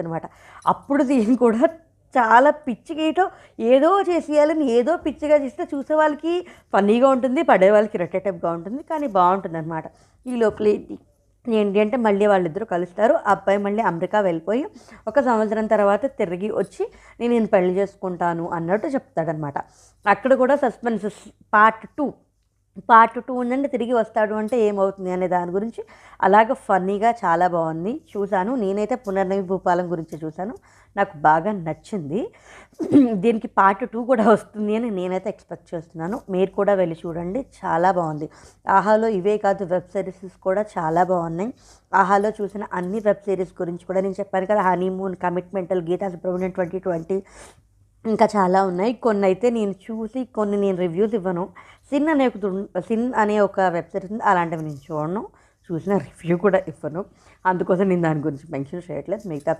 అనమాట. అప్పుడు దీన్ని కూడా చాలా పిచ్చిగా ఏదో చేసేయాలని ఏదో పిచ్చిగా చేస్తే చూసే వాళ్ళకి ఫన్నీగా ఉంటుంది, పడే వాళ్ళకి ఇరిటేటివ్‌గా ఉంటుంది. కానీ బావుంటుందనమాట. ఈ లోపల ఏంటి అంటే మళ్ళీ వాళ్ళిద్దరూ కలుస్తారు. ఆ అబ్బాయి మళ్ళీ అమెరికా వెళ్ళిపోయి ఒక సంవత్సరం తర్వాత తిరిగి వచ్చి నేను ఈయన్ని పెళ్లి చేసుకుంటాను అన్నట్టు చెప్తాడనమాట. అక్కడ కూడా సస్పెన్స్ పార్ట్ 2 ఉందండి. తిరిగి వస్తాడు అంటే ఏమవుతుంది అనే దాని గురించి అలాగ ఫన్నీగా చాలా బాగుంది. చూశాను. నేనైతే పునర్నవి భూపాలం గురించి చూశాను. నాకు బాగా నచ్చింది. దీనికి పార్ట్ 2 కూడా వస్తుంది అని నేనైతే ఎక్స్పెక్ట్ చేస్తున్నాను. మీరు కూడా వెళ్ళి చూడండి. చాలా బాగుంది. ఆహాలో ఇవే కాదు, వెబ్ సిరీసెస్ కూడా చాలా బాగున్నాయి. ఆహాలో చూసిన అన్ని వెబ్ సిరీస్ గురించి కూడా నేను చెప్పాను కదా, హనీమూన్, కమిట్మెంటల్, గీతా సుబ్రహ్మణ్యం 2020 ఇంకా చాలా ఉన్నాయి. కొన్నైతే నేను చూసి కొన్ని నేను రివ్యూస్ ఇవ్వను. సిన్ అనే ఒక వెబ్ సిరీస్ ఉంది. అలాంటివి నేను చూడను. చూసిన రివ్యూ కూడా ఇవ్వను. అందుకోసం నేను దాని గురించి మెన్షన్ చేయట్లేదు. మిగతా